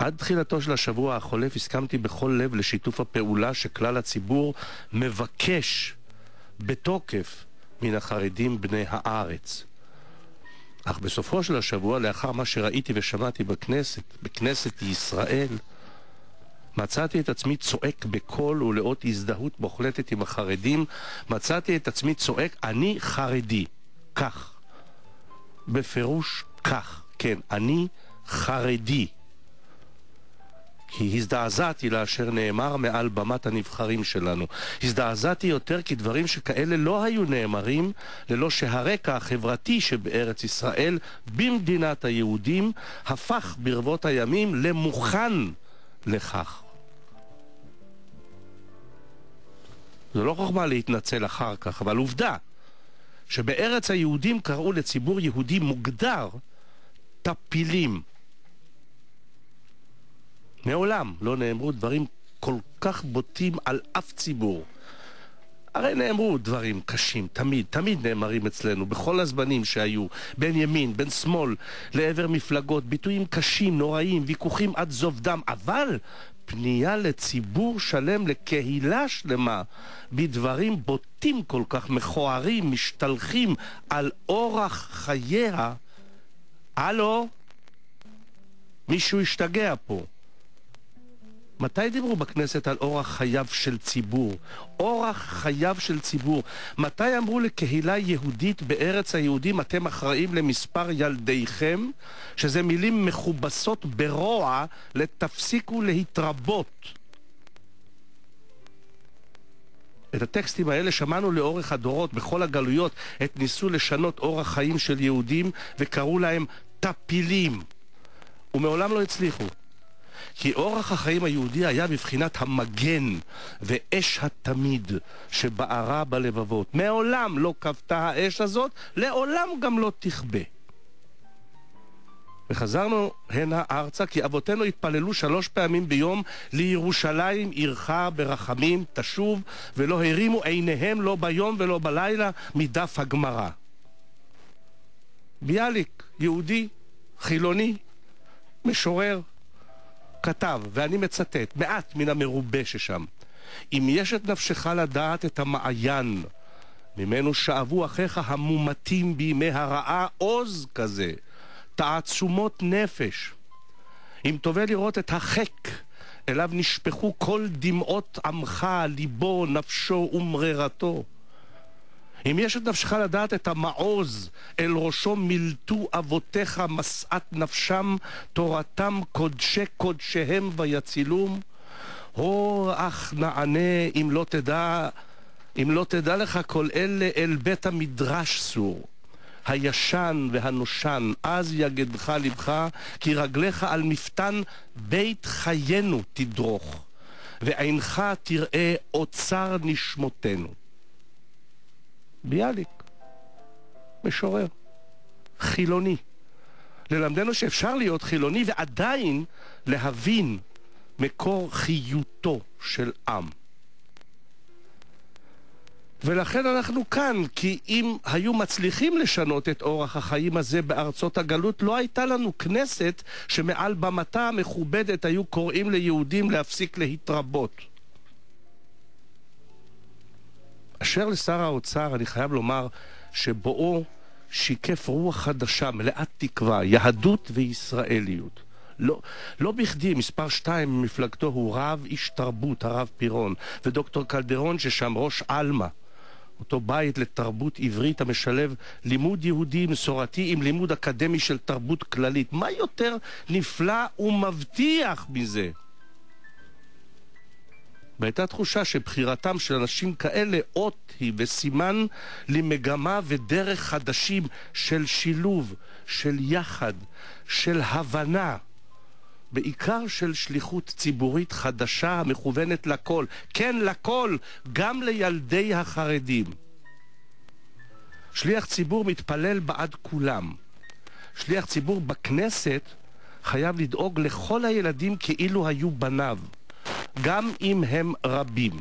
עד תחילתו של השבוע החולף הסכמתי בכל לב לשיתוף הפעולה שכלל הציבור מבקש בתוקף מן החרדים בני הארץ. אך בסופו של השבוע, לאחר מה שראיתי ושמעתי בכנסת ישראל, מצאתי את עצמי צועק בקול ולאות הזדהות מוחלטת עם החרדים. מצאתי את עצמי צועק, אני חרדי. כך. בפירוש כך. כן, אני חרדי. כי הזדעזעתי לאשר נאמר מעל במת הנבחרים שלנו. הזדעזעתי יותר כי דברים שכאלה לא היו נאמרים ללא שהרקע החברתי שבארץ ישראל, במדינת היהודים, הפך ברבות הימים למוכן לכך. זו לא חוכמה להתנצל אחר כך, אבל עובדה שבארץ היהודים קראו לציבור יהודי מוגדר טפילים. מעולם לא נאמרו דברים כל כך בוטים על אף ציבור. הרי נאמרו דברים קשים, תמיד נאמרים אצלנו, בכל הזמנים שהיו, בין ימין, בין שמאל, לעבר מפלגות, ביטויים קשים, נוראים, ויכוחים עד זוב דם, אבל פנייה לציבור שלם, לקהילה שלמה, בדברים בוטים כל כך, מכוערים, משתלחים על אורח חייה. הלו? מישהו השתגע פה. מתי דיברו בכנסת על אורח חייו של ציבור? אורח חייו של ציבור. מתי אמרו לקהילה יהודית בארץ היהודים, אתם אחראים למספר ילדיכם, שזה מילים מכובסות ברוע, לתפסיקו להתרבות. את הטקסטים האלה שמענו לאורך הדורות, בכל הגלויות, את ניסו לשנות אורח חיים של יהודים, וקראו להם טפילים. ומעולם לא הצליחו. כי אורח החיים היהודי היה בבחינת המגן ואש התמיד שבערה בלבבות. מעולם לא כבתה האש הזאת, לעולם גם לא תכבה. וחזרנו הנה ארצה כי אבותינו התפללו 3 פעמים ביום, לירושלים עירך ברחמים תשוב, ולא הרימו עיניהם לא ביום ולא בלילה מדף הגמרא. ביאליק, יהודי, חילוני, משורר, כתב, ואני מצטט, מעט מן המרובה ששם. אם יש את נפשך לדעת את המעיין, ממנו שאבו אחיך המומתים בימי הרעה עוז כזה, תעצומות נפש. אם תובע לראות את החק, אליו נשפכו כל דמעות עמך, ליבו, נפשו ומררתו. אם יש את נפשך לדעת את המעוז, אל ראשו מילתו אבותיך משאת נפשם, תורתם קודשי קודשיהם ויצילום. אך נענה אם לא תדע לך כל אלה אל בית המדרש סור, הישן והנושן, אז יגדך לבך, כי רגליך על מפתן בית חיינו תדרוך, ועינך תראה אוצר נשמותינו. ביאליק, משורר, חילוני. ללמדנו שאפשר להיות חילוני ועדיין להבין מקור חיותו של עם. ולכן אנחנו כאן, כי אם היו מצליחים לשנות את אורח החיים הזה בארצות הגלות, לא הייתה לנו כנסת שמעל במתה המכובדת היו קוראים ליהודים להפסיק להתרבות. אשר לשר האוצר, אני חייב לומר שבואו שיקף רוח חדשה, מלאת תקווה, יהדות וישראליות. לא בכדי, מספר 2 ממפלגתו הוא רב איש תרבות, הרב פירון, ודוקטור קלדרון ששם ראש אלמה, אותו בית לתרבות עברית המשלב לימוד יהודי מסורתי עם לימוד אקדמי של תרבות כללית. מה יותר נפלא ומבטיח מזה? והייתה תחושה שבחירתם של אנשים כאלה אות היא וסימן למגמה ודרך חדשים של שילוב, של יחד, של הבנה, בעיקר של שליחות ציבורית חדשה המכוונת לכל, כן לכל, גם לילדי החרדים. שליח ציבור מתפלל בעד כולם. שליח ציבור בכנסת חייב לדאוג לכל הילדים כאילו היו בניו, גם אם הם רבים.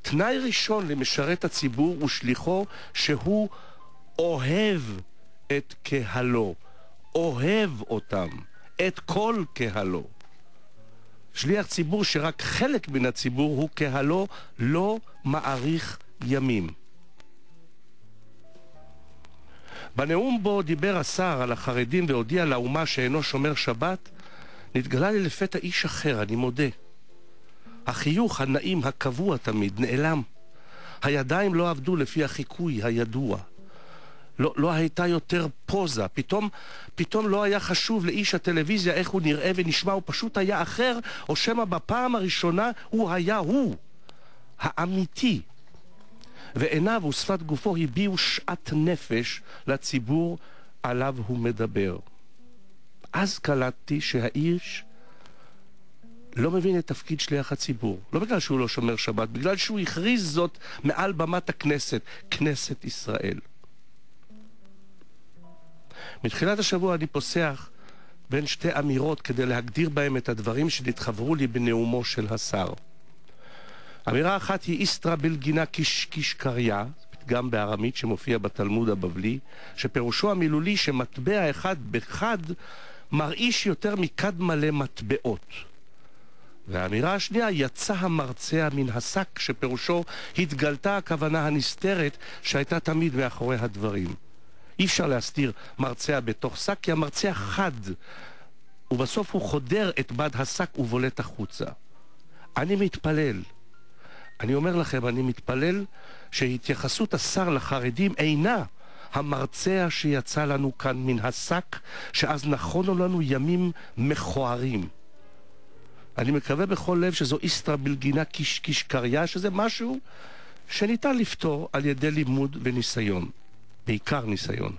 תנאי ראשון למשרת הציבור ושליחו שהוא אוהב את קהלו, אוהב אותם, את כל קהלו. שליח ציבור שרק חלק מן הציבור הוא קהלו לא מאריך ימים. בנאום בו דיבר השר על החרדים והודיע לאומה שאינו שומר שבת, נתגלה לי לפתע איש אחר, אני מודה. החיוך הנעים הקבוע תמיד נעלם. הידיים לא עבדו לפי החיקוי הידוע. לא הייתה יותר פוזה. פתאום לא היה חשוב לאיש הטלוויזיה איך הוא נראה ונשמע, הוא פשוט היה אחר, או שמא בפעם הראשונה הוא היה הוא, האמיתי. ועיניו ושפת גופו הביאו שאט נפש לציבור עליו הוא מדבר. אז קלטתי שהאיש לא מבין את תפקיד שליח הציבור. לא בגלל שהוא לא שומר שבת, בגלל שהוא הכריז זאת מעל במת הכנסת, כנסת ישראל. מתחילת השבוע אני פוסח בין שתי אמירות כדי להגדיר בהם את הדברים שנתחברו לי בנאומו של השר. אמירה אחת היא איסטרה בלגינה קיש קריה, פתגם בארמית שמופיע בתלמוד הבבלי, שפירושו המילולי שמטבע אחד בחד מרעיש יותר מכד מלא מטבעות. והאמירה השנייה, יצא המרצע מן השק, שפירושו התגלתה הכוונה הנסתרת שהייתה תמיד מאחורי הדברים. אי אפשר להסתיר מרצע בתוך שק, כי המרצע חד, ובסוף הוא חודר את בד השק ובולט החוצה. אני מתפלל, אני אומר לכם, אני מתפלל שהתייחסות השר לחרדים אינה המרצע שיצא לנו כאן מן השק, שאז נכונו לנו ימים מכוערים. אני מקווה בכל לב שזו איסטרה בלגינה קיש קריה, שזה משהו שניתן לפתור על ידי לימוד וניסיון. בעיקר ניסיון.